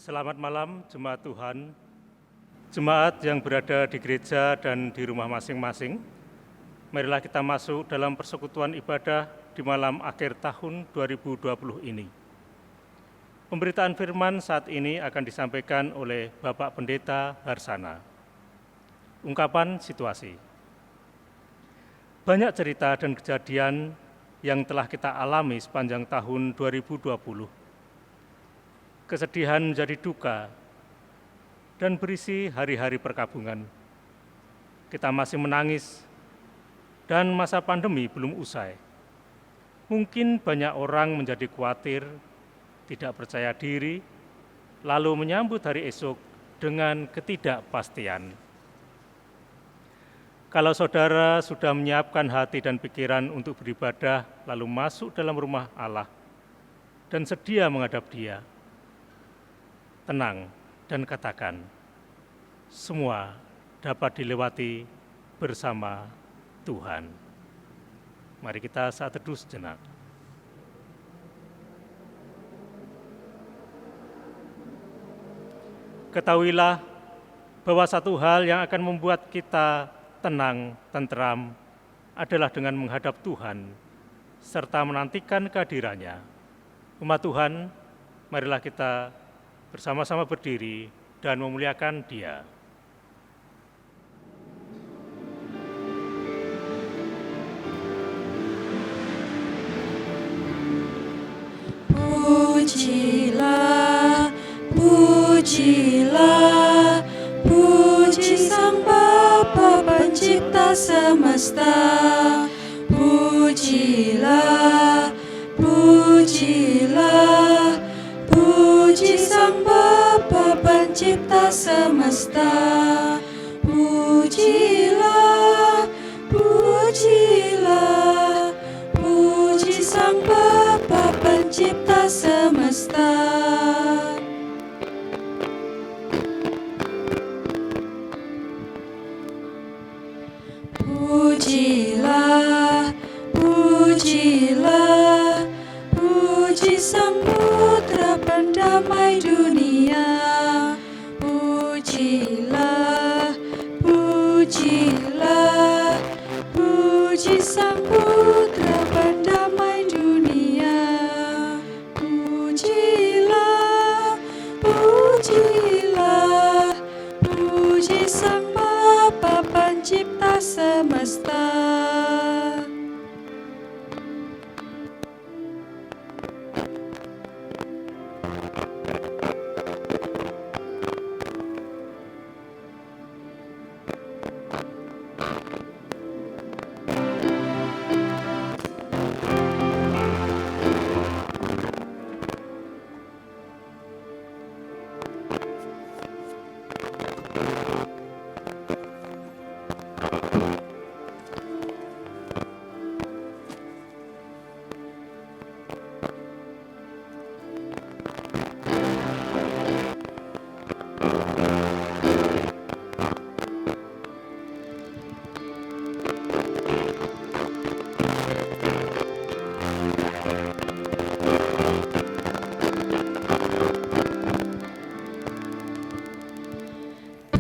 Selamat malam Jemaat Tuhan, jemaat yang berada di gereja dan di rumah masing-masing. Marilah kita masuk dalam persekutuan ibadah di malam akhir tahun 2020 ini. Pemberitaan firman saat ini akan disampaikan oleh Bapak Pendeta Harsana. Ungkapan situasi. Banyak cerita dan kejadian yang telah kita alami sepanjang tahun 2020. Kesedihan menjadi duka dan berisi hari-hari perkabungan. Kita masih menangis dan masa pandemi belum usai. Mungkin banyak orang menjadi khawatir, tidak percaya diri, lalu menyambut hari esok dengan ketidakpastian. Kalau saudara sudah menyiapkan hati dan pikiran untuk beribadah, lalu masuk dalam rumah Allah dan sedia menghadap Dia, tenang dan katakan, semua dapat dilewati bersama Tuhan. Mari kita saat teduh sejenak. Ketahuilah bahwa satu hal yang akan membuat kita tenang, tentram, adalah dengan menghadap Tuhan, serta menantikan kehadirannya. Umat Tuhan, marilah kita bersama-sama berdiri dan memuliakan Dia. Pujilah, pujilah, puji Sang Bapa Pencipta semesta. Pujilah, pujilah, puji Sang Bapa Pencipta semesta. Pujilah, pujilah, puji Sang Bapa Pencipta semesta. Pujilah, pujilah, puji Sang Putra Pendamai dunia. Pujilah, pujilah, puji Sang Putra Pendamai dunia. Pujilah, pujilah, puji Sang Bapa Pencipta semesta.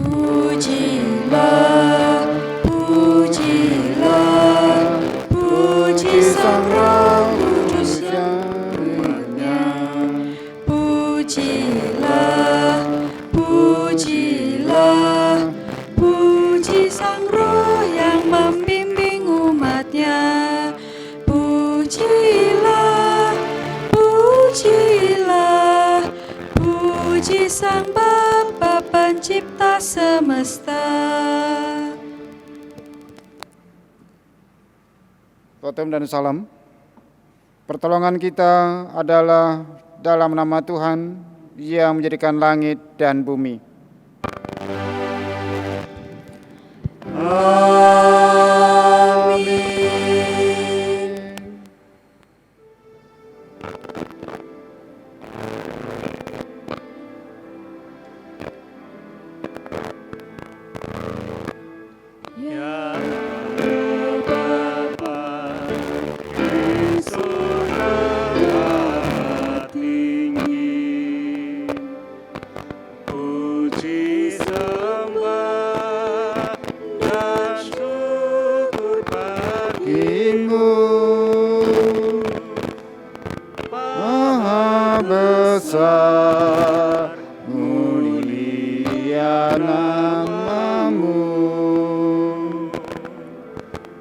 Pujilah, pujilah, puji Sang Roh Kudus yang pujilah, pujilah, puji Sang Roh yang membimbing umat-Nya. Pujilah, pujilah, puji Sang Bapa Pencipta semesta. Totem dan salam. Pertolongan kita adalah dalam nama Tuhan yang menjadikan langit dan bumi. Amin. Ya Bapa di surga tinggi, besar, mulia nama-Mu.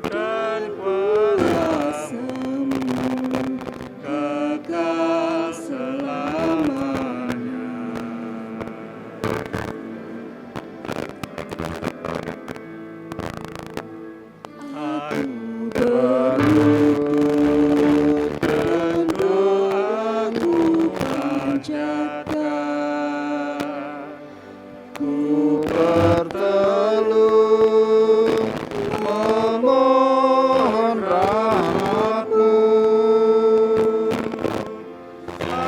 Dan kuasa-Mu kekal selamanya. Aku Berlutut berdoa ku panjatkan, ku bertelut memohon rahmat-Mu.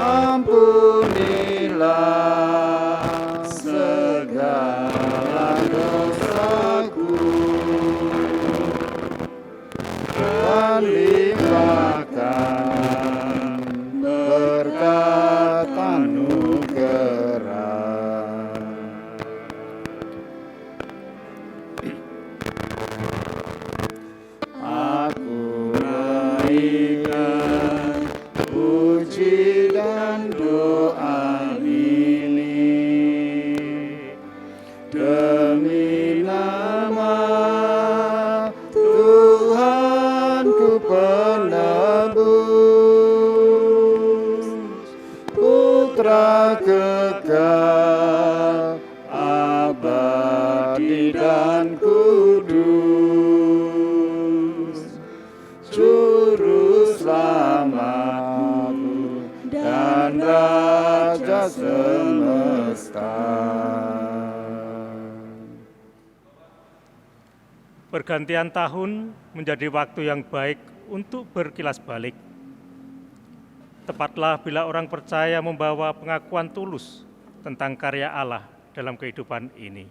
Ampunilah segala dosaku dan limpahkan berkat anugerah. Aku naikkan puji dan doa ini demi nama Tuhanku penebus, Putra kekal, abadi dan kudus, Juru Selamatku dan Raja semesta. Pergantian tahun menjadi waktu yang baik untuk berkilas balik. Tepatlah bila orang percaya membawa pengakuan tulus tentang karya Allah dalam kehidupan ini.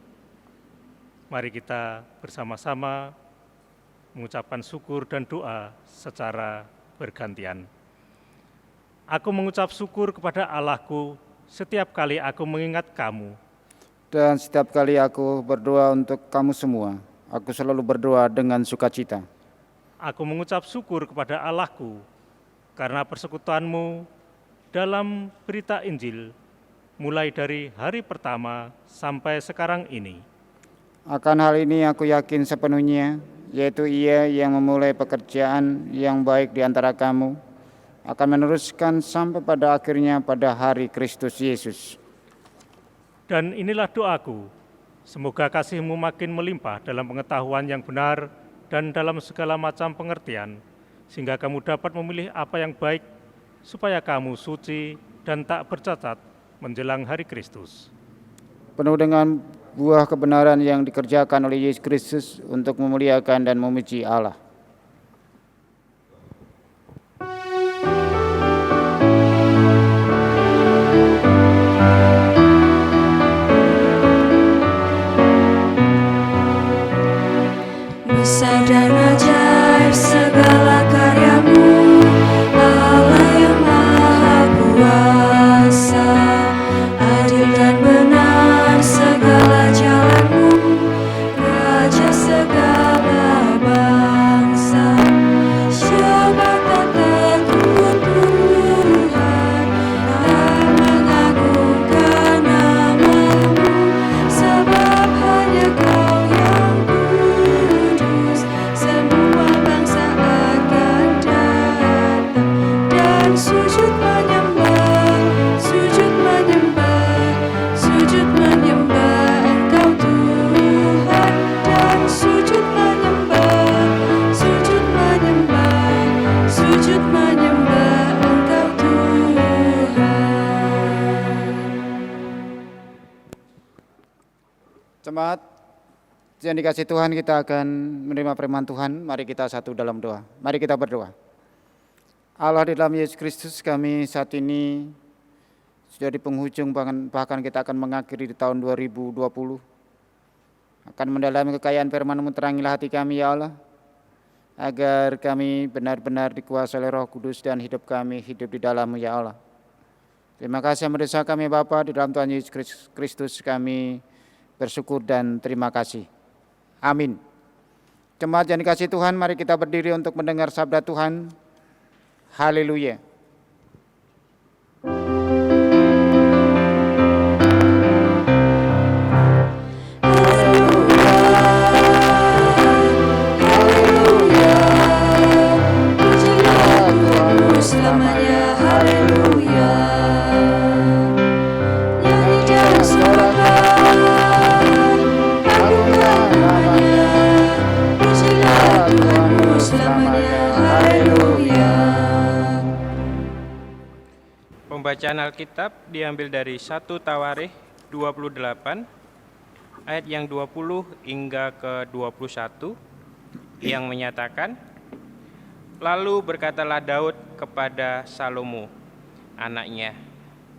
Mari kita bersama-sama mengucapkan syukur dan doa secara bergantian. Aku mengucap syukur kepada Allahku setiap kali aku mengingat kamu. Dan setiap kali aku berdoa untuk kamu semua, aku selalu berdoa dengan sukacita. Aku mengucap syukur kepada Allahku karena persekutuanmu dalam berita Injil mulai dari hari pertama sampai sekarang ini. Akan hal ini aku yakin sepenuhnya, yaitu Ia yang memulai pekerjaan yang baik di antara kamu, akan meneruskan sampai pada akhirnya pada hari Kristus Yesus. Dan inilah doaku, semoga kasih-Mu makin melimpah dalam pengetahuan yang benar dan dalam segala macam pengertian, sehingga kamu dapat memilih apa yang baik, supaya kamu suci dan tak bercacat menjelang hari Kristus. Penuh dengan buah kebenaran yang dikerjakan oleh Yesus Kristus untuk memuliakan dan memuji Allah. Besar dan ajaib segala karya-Mu, Allah yang Maha Kuasa. Adil dan benar segala jalan-Mu, Raja segala bangsa. Siapa tak takut Tuhan, tak mengagungkan nama-Mu, sebab hanya Kau yang kudus. Semua bangsa akan datang dan sujud menyembah, sujud menyembah, sujud menyembah Engkau Tuhan, dan sujud menyembah, sujud menyembah, sujud menyembah Engkau Tuhan. Jemaat yang dikasih Tuhan, kita akan menerima firman Tuhan. Mari kita satu dalam doa. Mari kita berdoa. Allah, di dalam Yesus Kristus, kami saat ini sudah di penghujung, bahkan kita akan mengakhiri di tahun 2020. Akan mendalami kekayaan firman-Mu, terangilah hati kami ya Allah, agar kami benar-benar dikuasai oleh Roh Kudus dan hidup kami hidup di dalam-Mu ya Allah. Terima kasih yang mendesak kami Bapa, di dalam Tuhan Yesus Kristus kami bersyukur dan terima kasih. Amin. Jemaat yang dikasih Tuhan, mari kita berdiri untuk mendengar sabda Tuhan. Haleluya. Bacaan Alkitab diambil dari 1 Tawarikh 28 ayat yang 20 hingga ke 21 yang menyatakan, "Lalu berkatalah Daud kepada Salomo, anaknya,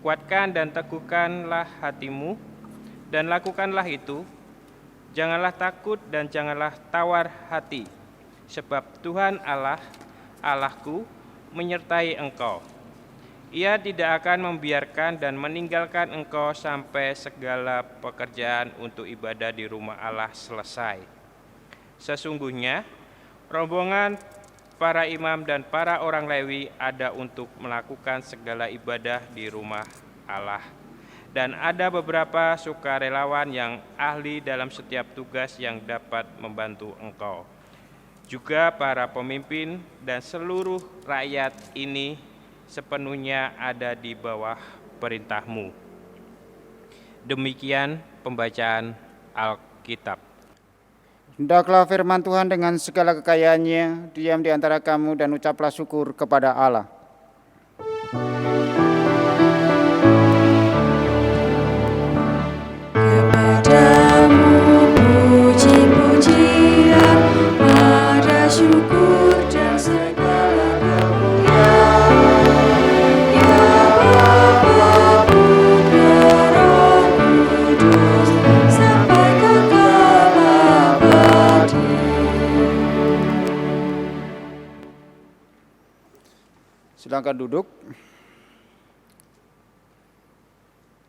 kuatkan dan teguhkanlah hatimu dan lakukanlah itu. Janganlah takut dan janganlah tawar hati, sebab Tuhan Allah, Allahku, menyertai engkau. Ia tidak akan membiarkan dan meninggalkan engkau sampai segala pekerjaan untuk ibadah di rumah Allah selesai. Sesungguhnya rombongan para imam dan para orang Lewi ada untuk melakukan segala ibadah di rumah Allah. Dan ada beberapa sukarelawan yang ahli dalam setiap tugas yang dapat membantu engkau. Juga para pemimpin dan seluruh rakyat ini sepenuhnya ada di bawah perintahmu." Demikian pembacaan Alkitab. Hendaklah firman Tuhan dengan segala kekayaannya diam di antara kamu dan ucaplah syukur kepada Allah. Kepadamu puji-pujian, pada syukur dan segala kemuliaan, ya Bapa, Putra, Roh Kudus, sampai kekal abadi. Silakan duduk.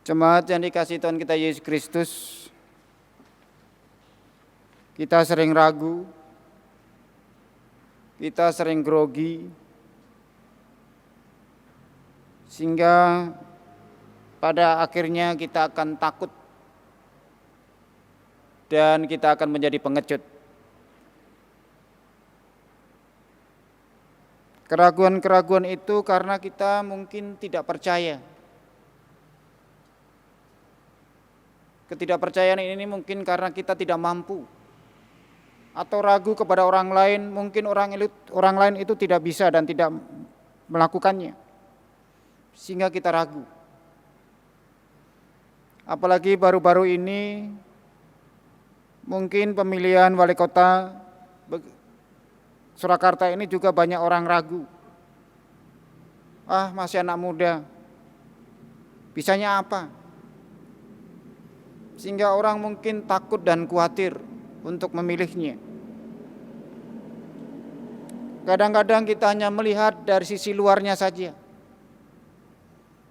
Jemaat yang dikasihi Tuhan kita Yesus Kristus, kita sering ragu, kita sering grogi, sehingga pada akhirnya kita akan takut dan kita akan menjadi pengecut. Keraguan-keraguan itu karena kita mungkin tidak percaya. Ketidakpercayaan ini mungkin karena kita tidak mampu, atau ragu kepada orang lain, mungkin orang lain itu tidak bisa dan tidak melakukannya, sehingga kita ragu. Apalagi baru-baru ini mungkin pemilihan wali kota Surakarta ini juga banyak orang ragu. Masih anak muda, bisanya apa? Sehingga orang mungkin takut dan khawatir untuk memilihnya. Kadang-kadang kita hanya melihat dari sisi luarnya saja.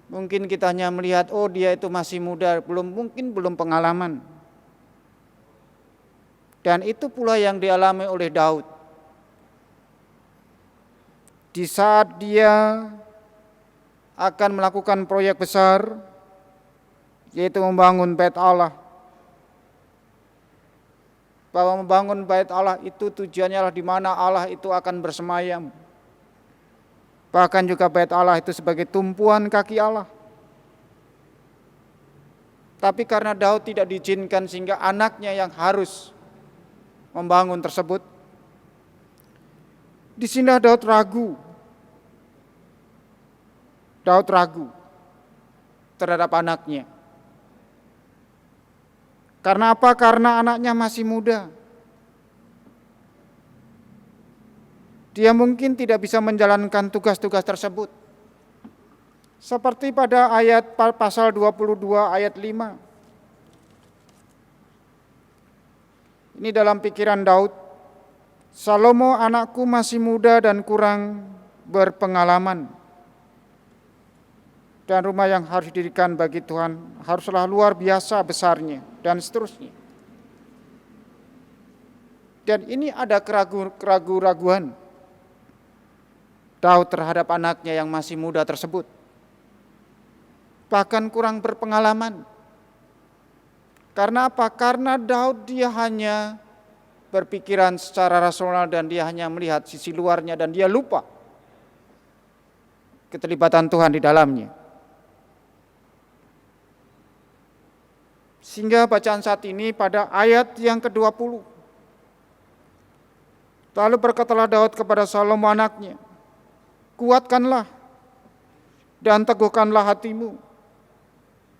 Mungkin kita hanya melihat, dia itu masih muda, mungkin belum pengalaman. Dan itu pula yang dialami oleh Daud. Di saat dia akan melakukan proyek besar, yaitu membangun bait Allah. Bahwa membangun bait Allah itu tujuannya adalah di mana Allah itu akan bersemayam. Bahkan juga bait Allah itu sebagai tumpuan kaki Allah. Tapi karena Daud tidak diizinkan sehingga anaknya yang harus membangun tersebut. Di sini Daud ragu. Daud ragu terhadap anaknya. Karena apa? Karena anaknya masih muda. Dia mungkin tidak bisa menjalankan tugas-tugas tersebut. Seperti pada ayat pasal 22 ayat 5. Ini dalam pikiran Daud. Salomo anakku masih muda dan kurang berpengalaman. Dan rumah yang harus didirikan bagi Tuhan haruslah luar biasa besarnya, dan seterusnya. Dan ini ada keraguan Daud terhadap anaknya yang masih muda tersebut. Bahkan kurang berpengalaman. Karena apa? Karena Daud dia hanya berpikiran secara rasional dan dia hanya melihat sisi luarnya dan dia lupa keterlibatan Tuhan di dalamnya. Sehingga bacaan saat ini pada ayat yang ke-20. Lalu berkatalah Daud kepada Salomo anaknya, kuatkanlah dan teguhkanlah hatimu,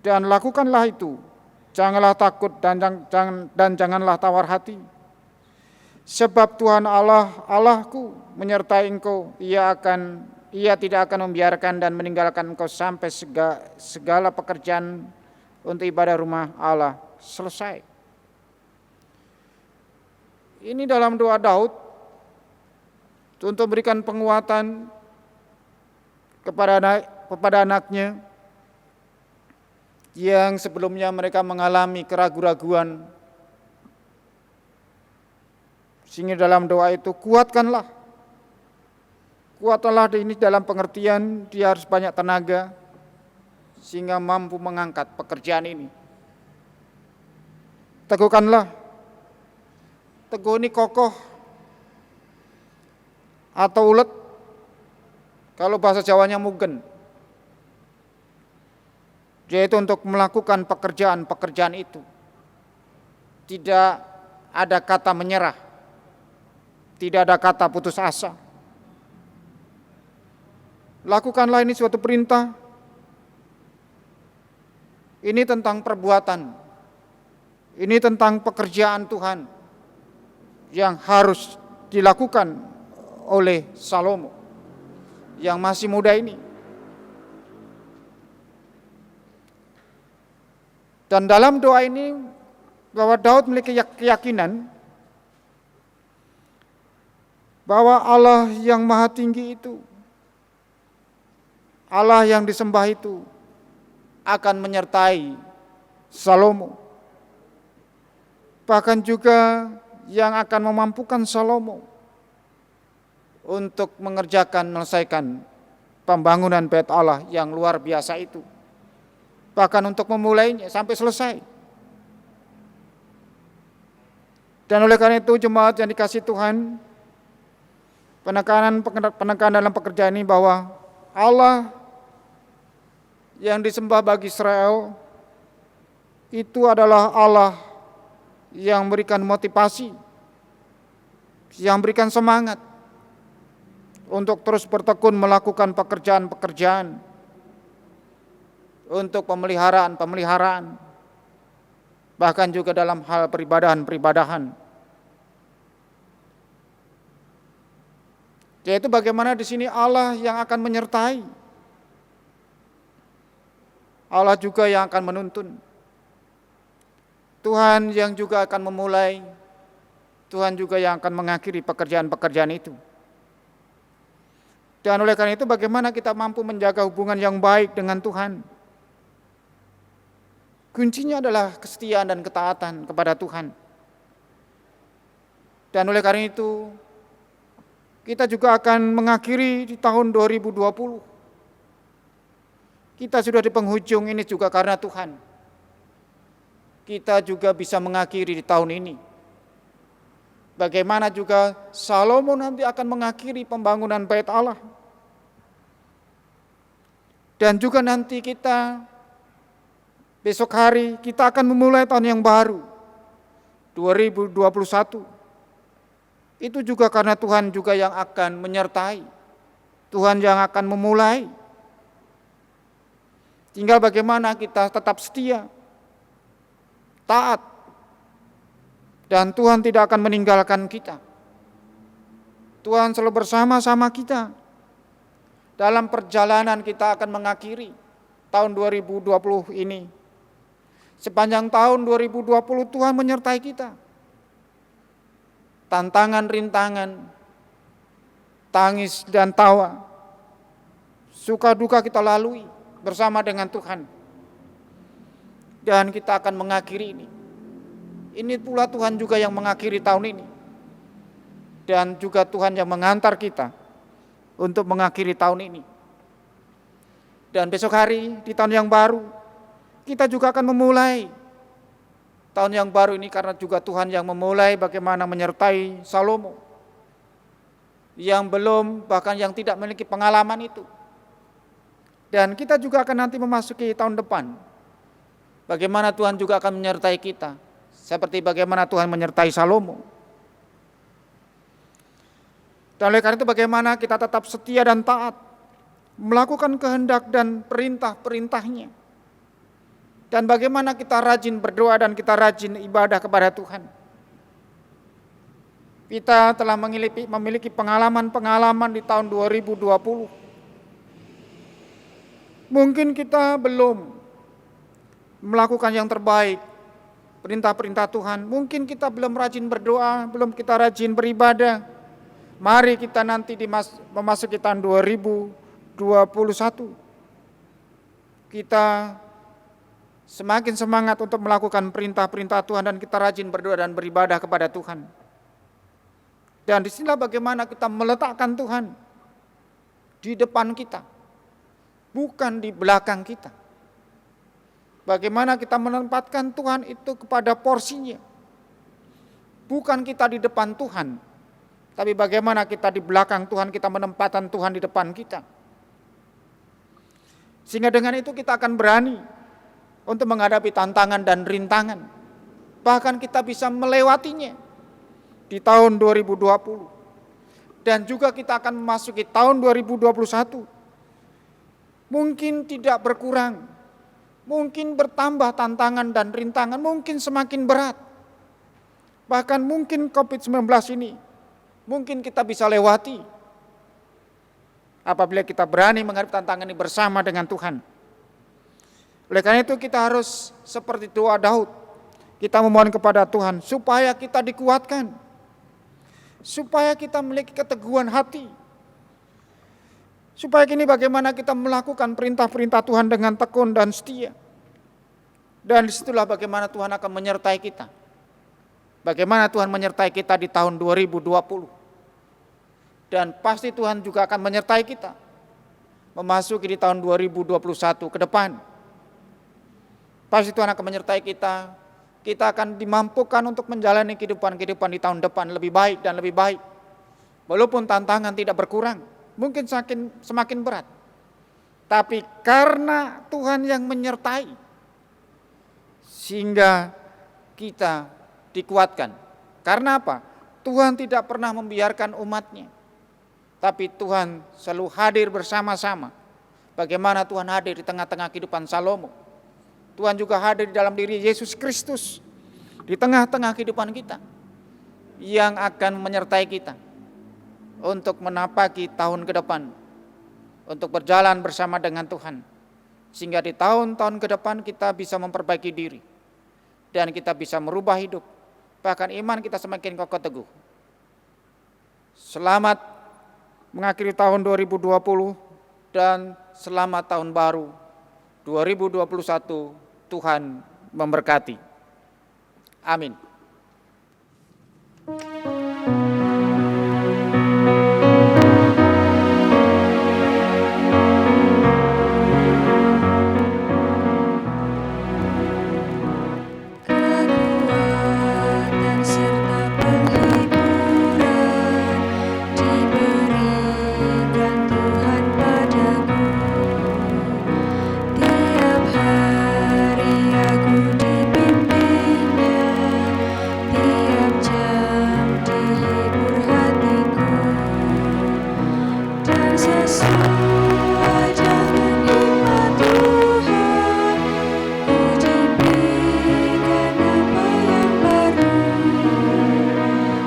dan lakukanlah itu. Janganlah takut dan janganlah tawar hati. Sebab Tuhan Allahku menyertai engkau, Ia tidak akan membiarkan dan meninggalkan engkau sampai segala pekerjaan untuk ibadah rumah Allah selesai. Ini dalam doa Daud untuk memberikan penguatan kepada anaknya yang sebelumnya mereka mengalami keraguan-raguan. Sehingga dalam doa itu kuatkanlah ini dalam pengertian dia harus banyak tenaga sehingga mampu mengangkat pekerjaan ini. Teguhkanlah, teguh ini kokoh atau ulet, kalau bahasa Jawanya mugen, yaitu untuk melakukan pekerjaan itu. Tidak ada kata menyerah, tidak ada kata putus asa. Lakukanlah ini suatu perintah. Ini tentang perbuatan. Ini tentang pekerjaan Tuhan yang harus dilakukan oleh Salomo yang masih muda ini. Dan dalam doa ini bahwa Daud memiliki keyakinan bahwa Allah yang maha tinggi itu, Allah yang disembah itu akan menyertai Salomo. Bahkan juga yang akan memampukan Salomo untuk menyelesaikan pembangunan bait Allah yang luar biasa itu. Bahkan untuk memulainya sampai selesai. Dan oleh karena itu jemaat yang dikasihi Tuhan, penekanan dalam pekerjaan ini bahwa Allah yang disembah bagi Israel itu adalah Allah yang memberikan motivasi, yang memberikan semangat untuk terus bertekun melakukan pekerjaan-pekerjaan untuk pemeliharaan, bahkan juga dalam hal peribadahan. Yaitu bagaimana di sini Allah yang akan menyertai, Allah juga yang akan menuntun, Tuhan yang juga akan memulai, Tuhan juga yang akan mengakhiri pekerjaan-pekerjaan itu. Dan oleh karena itu bagaimana kita mampu menjaga hubungan yang baik dengan Tuhan? Kuncinya adalah kesetiaan dan ketaatan kepada Tuhan. Dan oleh karena itu, kita juga akan mengakhiri di tahun 2020. Kita sudah di penghujung ini juga karena Tuhan. Kita juga bisa mengakhiri di tahun ini. Bagaimana juga Salomo nanti akan mengakhiri pembangunan bait Allah. Dan juga nanti kita besok hari kita akan memulai tahun yang baru 2021. Itu juga karena Tuhan juga yang akan menyertai, Tuhan yang akan memulai. Tinggal bagaimana kita tetap setia, taat, dan Tuhan tidak akan meninggalkan kita. Tuhan selalu bersama-sama kita. Dalam perjalanan kita akan mengakhiri tahun 2020 ini. Sepanjang tahun 2020 Tuhan menyertai kita. Tantangan, rintangan, tangis dan tawa, suka duka kita lalui bersama dengan Tuhan. Dan kita akan mengakhiri ini. Ini pula Tuhan juga yang mengakhiri tahun ini. Dan juga Tuhan yang mengantar kita untuk mengakhiri tahun ini. Dan besok hari di tahun yang baru, kita juga akan memulai tahun yang baru ini karena juga Tuhan yang memulai bagaimana menyertai Salomo yang belum, bahkan yang tidak memiliki pengalaman itu. Dan kita juga akan nanti memasuki tahun depan. Bagaimana Tuhan juga akan menyertai kita seperti bagaimana Tuhan menyertai Salomo. Dan oleh karena itu bagaimana kita tetap setia dan taat melakukan kehendak dan perintah-perintahnya. Dan bagaimana kita rajin berdoa dan kita rajin ibadah kepada Tuhan. Kita telah memiliki pengalaman-pengalaman di tahun 2020. Mungkin kita belum melakukan yang terbaik, perintah-perintah Tuhan. Mungkin kita belum rajin berdoa, belum kita rajin beribadah. Mari kita nanti memasuki tahun 2021. Kita semakin semangat untuk melakukan perintah-perintah Tuhan dan kita rajin berdoa dan beribadah kepada Tuhan. Dan disinilah bagaimana kita meletakkan Tuhan di depan kita, bukan di belakang kita. Bagaimana kita menempatkan Tuhan itu kepada porsinya. Bukan kita di depan Tuhan, tapi bagaimana kita di belakang Tuhan, kita menempatkan Tuhan di depan kita. Sehingga dengan itu kita akan berani untuk menghadapi tantangan dan rintangan. Bahkan kita bisa melewatinya di tahun 2020. Dan juga kita akan memasuki tahun 2021. Mungkin tidak berkurang, mungkin bertambah tantangan dan rintangan, mungkin semakin berat. Bahkan mungkin COVID-19 ini, mungkin kita bisa lewati apabila kita berani menghadapi tantangan ini bersama dengan Tuhan. Oleh karena itu kita harus seperti doa Daud. Kita memohon kepada Tuhan supaya kita dikuatkan. Supaya kita memiliki keteguhan hati. Supaya kini bagaimana kita melakukan perintah-perintah Tuhan dengan tekun dan setia. Dan disitulah bagaimana Tuhan akan menyertai kita. Bagaimana Tuhan menyertai kita di tahun 2020. Dan pasti Tuhan juga akan menyertai kita memasuki di tahun 2021 ke depan. Pasti Tuhan akan menyertai kita. Kita akan dimampukan untuk menjalani kehidupan-kehidupan di tahun depan lebih baik dan lebih baik. Walaupun tantangan tidak berkurang, mungkin semakin berat. Tapi karena Tuhan yang menyertai, sehingga kita dikuatkan. Karena apa? Tuhan tidak pernah membiarkan umatnya. Tapi Tuhan selalu hadir bersama-sama. Bagaimana Tuhan hadir di tengah-tengah kehidupan Salomo. Tuhan juga hadir di dalam diri Yesus Kristus di tengah-tengah kehidupan kita yang akan menyertai kita untuk menapaki tahun ke depan, untuk berjalan bersama dengan Tuhan, sehingga di tahun-tahun ke depan kita bisa memperbaiki diri dan kita bisa merubah hidup, bahkan iman kita semakin kokoh teguh. Selamat mengakhiri tahun 2020 dan selamat tahun baru 2021. Tuhan memberkati. Amin. Kekuatan serta penghiburan diberikan Tuhan padaku. Tiap hari aku dipimpinnya, tiap jam dihibur hatiku. Dan sesuai dengan hikmat Tuhan, ku diberikan apa yang baru.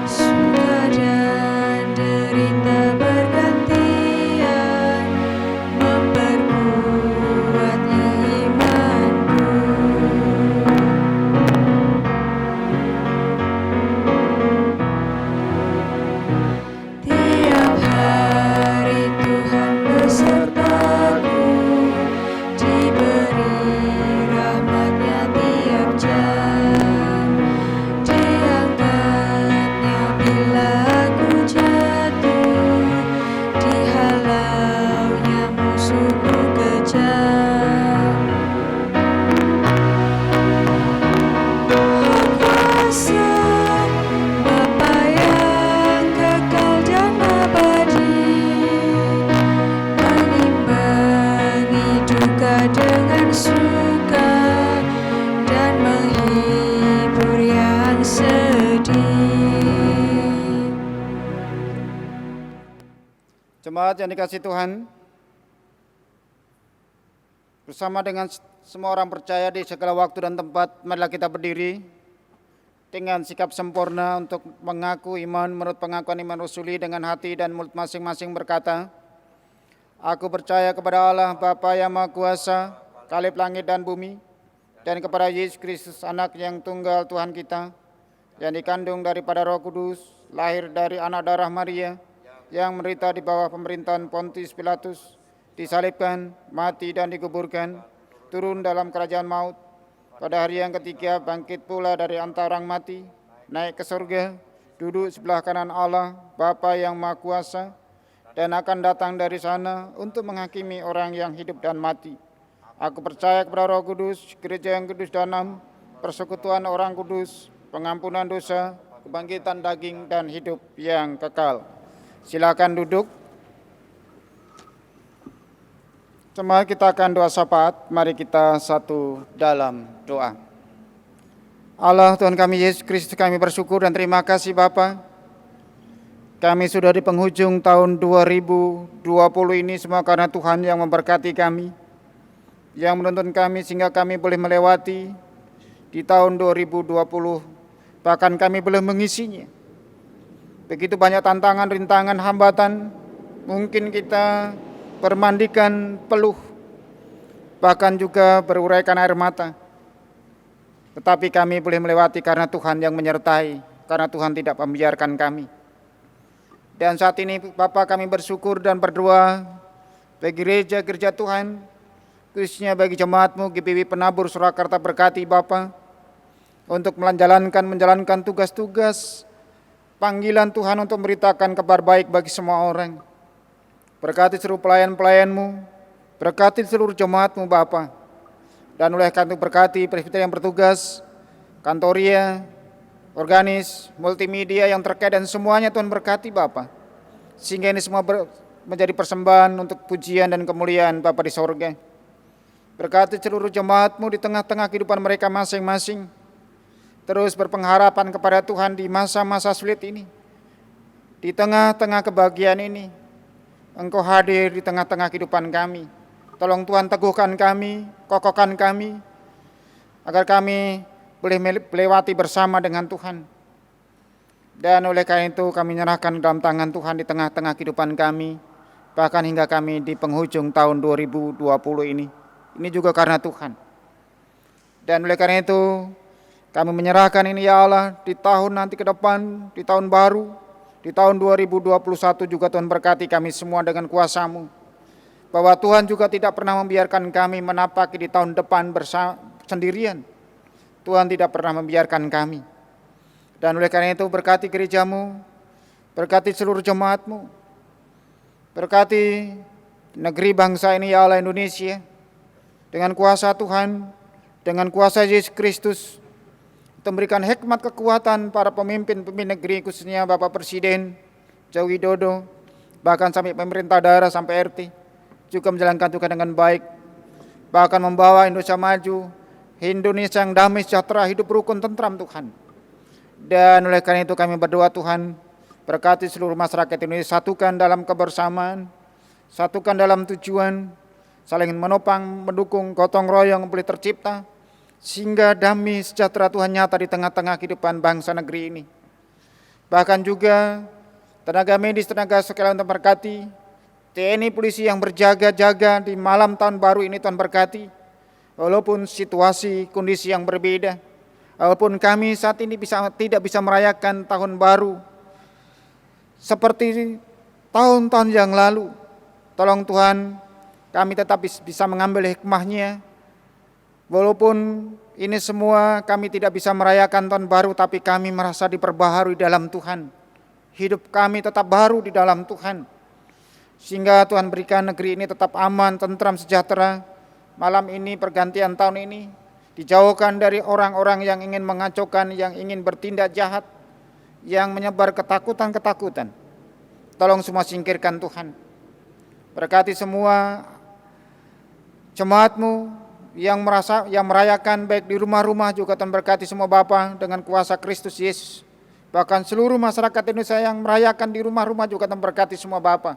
Suka dan derita bergantian, memperkuat imanku. Tiap hari Tuhan besertaku, diberi rahmat-Nya tiap jam. Diangkatnya bila aku jatuh, dihalaunya musuhku kejam. Kuasa Bapa yang kekal dan abadi, mengimbangi duka dengan suka dan menghibur yang sedih. Jemaat yang dikasihi Tuhan, Bersama dengan semua orang percaya di segala waktu dan tempat, marilah kita berdiri dengan sikap sempurna untuk mengaku iman menurut pengakuan iman rasuli dengan hati dan mulut masing-masing berkata, Aku percaya kepada Allah Bapa yang Maha Kuasa, Khalif langit dan bumi, dan kepada Yesus Kristus, Anak yang tunggal Tuhan kita, yang dikandung daripada Roh Kudus, lahir dari anak darah Maria, yang menderita di bawah pemerintahan Pontius Pilatus, disalibkan, mati dan dikuburkan, turun dalam kerajaan maut, pada hari yang ketiga bangkit pula dari antara orang mati, naik ke surga, duduk sebelah kanan Allah, Bapa yang Maha Kuasa, dan akan datang dari sana untuk menghakimi orang yang hidup dan mati. Aku percaya kepada Roh Kudus, gereja yang kudus dan am, persekutuan orang kudus, pengampunan dosa, kebangkitan daging dan hidup yang kekal. Silakan duduk. Semua kita akan doa syafaat. Mari kita satu dalam doa. Allah Tuhan kami Yesus Kristus, kami bersyukur dan terima kasih Bapa. Kami sudah di penghujung tahun 2020 ini semua karena Tuhan yang memberkati kami, yang menuntun kami sehingga kami boleh melewati di tahun 2020, bahkan kami boleh mengisinya. Begitu banyak tantangan, rintangan, hambatan, mungkin kita bermandikan peluh, bahkan juga beruraikan air mata. Tetapi kami boleh melewati karena Tuhan yang menyertai, karena Tuhan tidak membiarkan kami. Dan saat ini Bapa, kami bersyukur dan berdoa bagi gereja Tuhan, khususnya bagi jemaat-Mu GPW Penabur Surakarta, berkati Bapa untuk menjalankan tugas-tugas panggilan Tuhan untuk memberitakan kabar baik bagi semua orang. Berkati seluruh pelayan-pelayan-Mu, berkati seluruh jemaat-Mu Bapa. Dan oleh karena itu berkati presbiter yang bertugas, kantoria, organis, multimedia yang terkait dan semuanya Tuhan berkati Bapa. Sehingga ini semua menjadi persembahan untuk pujian dan kemuliaan Bapa di sorga. Berkati seluruh jemaat-Mu di tengah-tengah kehidupan mereka masing-masing. Terus berpengharapan kepada Tuhan di masa-masa sulit ini. Di tengah-tengah kebahagiaan ini, Engkau hadir di tengah-tengah kehidupan kami. Tolong Tuhan teguhkan kami, kokohkan kami, agar kami boleh melewati bersama dengan Tuhan. Dan oleh karena itu kami menyerahkan dalam tangan Tuhan di tengah-tengah kehidupan kami, bahkan hingga kami di penghujung tahun 2020 ini. Ini juga karena Tuhan. Dan oleh karena itu kami menyerahkan ini ya Allah di tahun nanti ke depan, di tahun baru, di tahun 2021 juga Tuhan berkati kami semua dengan kuasa-Mu. Bahwa Tuhan juga tidak pernah membiarkan kami menapaki di tahun depan sendirian. Tuhan tidak pernah membiarkan kami. Dan oleh karena itu berkati gereja-Mu, berkati seluruh jemaat-Mu, berkati negeri bangsa ini ya Allah Indonesia, dengan kuasa Tuhan, dengan kuasa Yesus Kristus, memberikan hikmat kekuatan para pemimpin negeri, khususnya Bapak Presiden Joko Widodo, bahkan sampai pemerintah daerah sampai RT, juga menjalankan tugas dengan baik, bahkan membawa Indonesia maju, Indonesia yang damai, sejahtera, hidup rukun, tentram Tuhan. Dan oleh karena itu kami berdoa Tuhan, berkati seluruh masyarakat Indonesia, satukan dalam kebersamaan, satukan dalam tujuan, saling menopang, mendukung, gotong royong boleh tercipta, sehingga damai sejahtera Tuhan nyata di tengah-tengah kehidupan bangsa negeri ini. Bahkan juga tenaga medis, tenaga sekalian Tuhan berkati, TNI polisi yang berjaga-jaga di malam tahun baru ini Tuhan berkati. Walaupun situasi, kondisi yang berbeda, walaupun kami saat ini tidak bisa merayakan tahun baru seperti tahun-tahun yang lalu, tolong Tuhan kami tetap bisa mengambil hikmahnya. Walaupun ini semua kami tidak bisa merayakan tahun baru, tapi kami merasa diperbaharui dalam Tuhan. Hidup kami tetap baru di dalam Tuhan. Sehingga Tuhan berikan negeri ini tetap aman, tentram, sejahtera. Malam ini, pergantian tahun ini, dijauhkan dari orang-orang yang ingin mengacaukan, yang ingin bertindak jahat, yang menyebar ketakutan-ketakutan. Tolong semua singkirkan Tuhan. Berkati semua jemaat-Mu yang merayakan baik di rumah-rumah, juga Tuhan berkati semua Bapa dengan kuasa Kristus Yesus. Bahkan seluruh masyarakat Indonesia yang merayakan di rumah-rumah juga Tuhan berkati semua Bapa.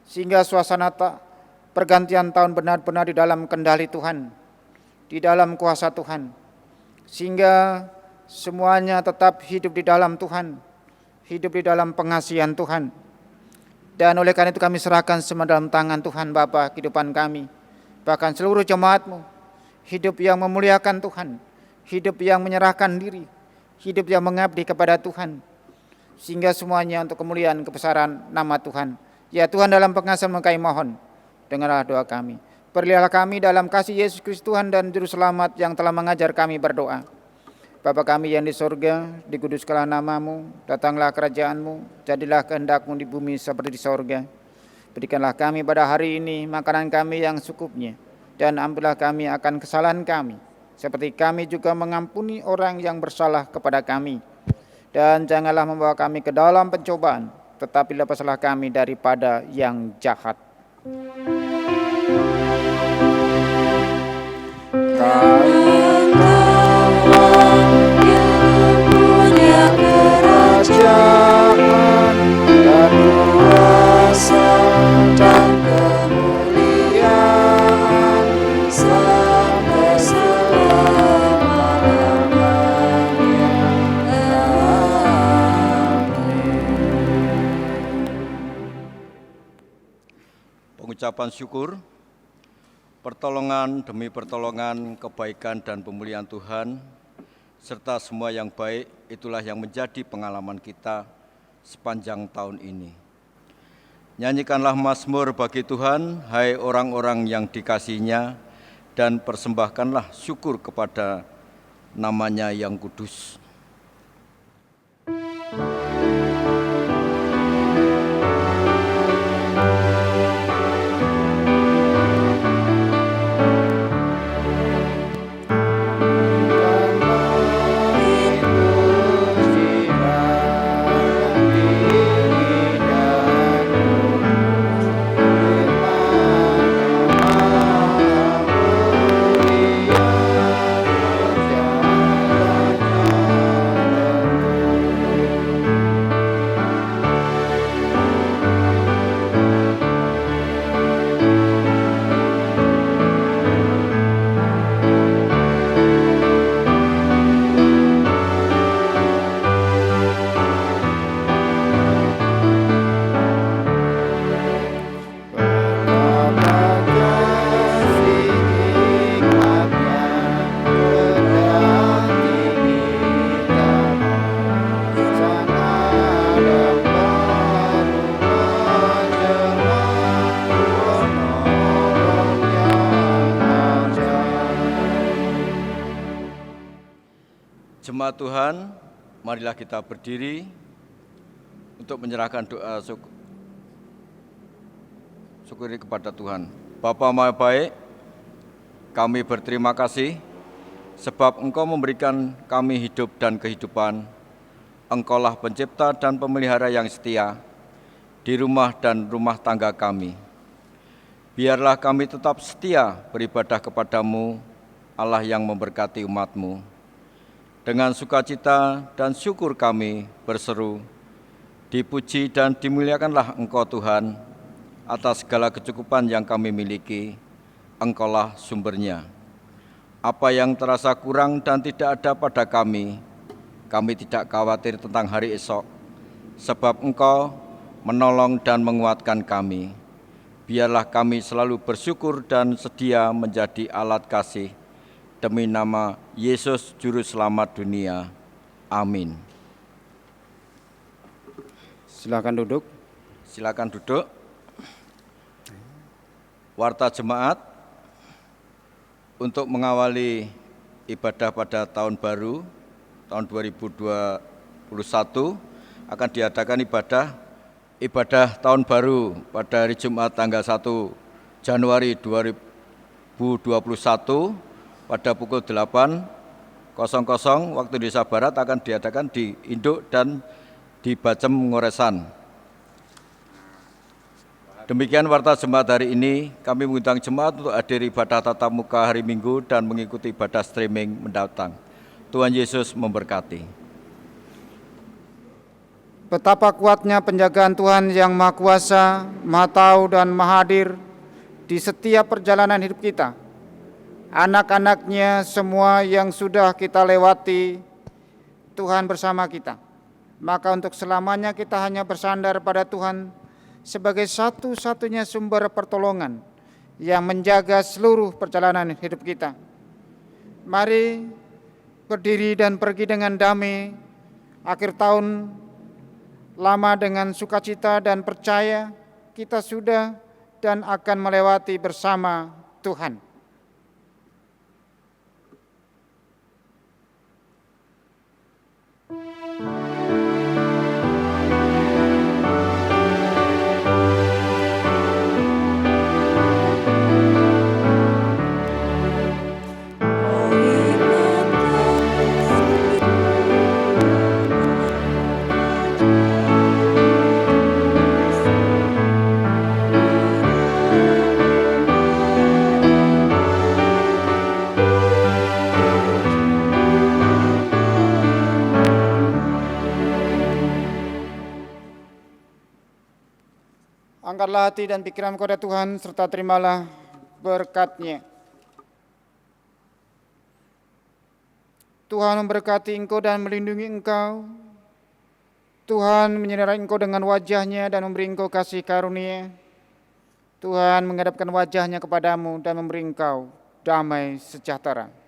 Sehingga suasana pergantian tahun benar-benar di dalam kendali Tuhan, di dalam kuasa Tuhan, sehingga semuanya tetap hidup di dalam Tuhan, hidup di dalam pengasihan Tuhan. Dan oleh karena itu kami serahkan semua dalam tangan Tuhan Bapa kehidupan kami, bahkan seluruh jemaat-Mu, hidup yang memuliakan Tuhan, hidup yang menyerahkan diri, hidup yang mengabdi kepada Tuhan, sehingga semuanya untuk kemuliaan kebesaran nama Tuhan. Ya Tuhan, dalam pengasihan kami mohon, dengarlah doa kami. Perlihatlah kami dalam kasih Yesus Kristus Tuhan dan Juru Selamat yang telah mengajar kami berdoa. Bapa kami yang di sorga, dikuduskanlah namamu, datanglah kerajaan-Mu, jadilah kehendak-Mu di bumi seperti di sorga. Berikanlah kami pada hari ini makanan kami yang secukupnya, dan ampunilah kami akan kesalahan kami, seperti kami juga mengampuni orang yang bersalah kepada kami. Dan janganlah membawa kami ke dalam pencobaan, tetapi lepaslah kami daripada yang jahat. Kerajaan dan kuasa dan kemuliaan sampai selama-lamanya. Pengucapan syukur, pertolongan demi pertolongan, kebaikan dan pemulihan Tuhan, serta semua yang baik, itulah yang menjadi pengalaman kita sepanjang tahun ini. Nyanyikanlah mazmur bagi Tuhan, hai orang-orang yang dikasihinya, dan persembahkanlah syukur kepada namanya yang kudus. Jemaat Tuhan, marilah kita berdiri untuk menyerahkan doa syukuri kepada Tuhan. Bapa Maha Baik, kami berterima kasih sebab Engkau memberikan kami hidup dan kehidupan. Engkaulah pencipta dan pemelihara yang setia di rumah dan rumah tangga kami. Biarlah kami tetap setia beribadah kepadamu, Allah yang memberkati umat-Mu. Dengan sukacita dan syukur kami berseru, dipuji dan dimuliakanlah Engkau Tuhan, atas segala kecukupan yang kami miliki, Engkaulah sumbernya. Apa yang terasa kurang dan tidak ada pada kami tidak khawatir tentang hari esok, sebab Engkau menolong dan menguatkan kami. Biarlah kami selalu bersyukur dan sedia menjadi alat kasih, demi nama Yesus Juru Selamat dunia. Amin. Silakan duduk. Silakan duduk. Warta jemaat, untuk mengawali ibadah pada tahun baru, tahun 2021, akan diadakan ibadah tahun baru pada hari Jumat tanggal 1 Januari 2021, pada pukul 8.00 waktu Indonesia Barat akan diadakan di Induk dan di Bacem Ngoresan. Demikian warta jemaat hari ini. Kami mengundang jemaat untuk hadir ibadah tatap muka hari Minggu dan mengikuti ibadah streaming mendatang. Tuhan Yesus memberkati. Betapa kuatnya penjagaan Tuhan yang Maha Kuasa, Maha Tahu dan Maha Hadir di setiap perjalanan hidup kita. Anak-anaknya semua yang sudah kita lewati, Tuhan bersama kita. Maka untuk selamanya kita hanya bersandar pada Tuhan sebagai satu-satunya sumber pertolongan yang menjaga seluruh perjalanan hidup kita. Mari berdiri dan pergi dengan damai, akhir tahun lama dengan sukacita dan percaya kita sudah dan akan melewati bersama Tuhan. Angkatlah hati dan pikiran kepada Tuhan serta terimalah berkat-Nya. Tuhan memberkati engkau dan melindungi engkau. Tuhan menyinarai engkau dengan wajah-Nya dan memberi engkau kasih karunia. Tuhan menghadapkan wajah-Nya kepadamu dan memberi engkau damai sejahtera.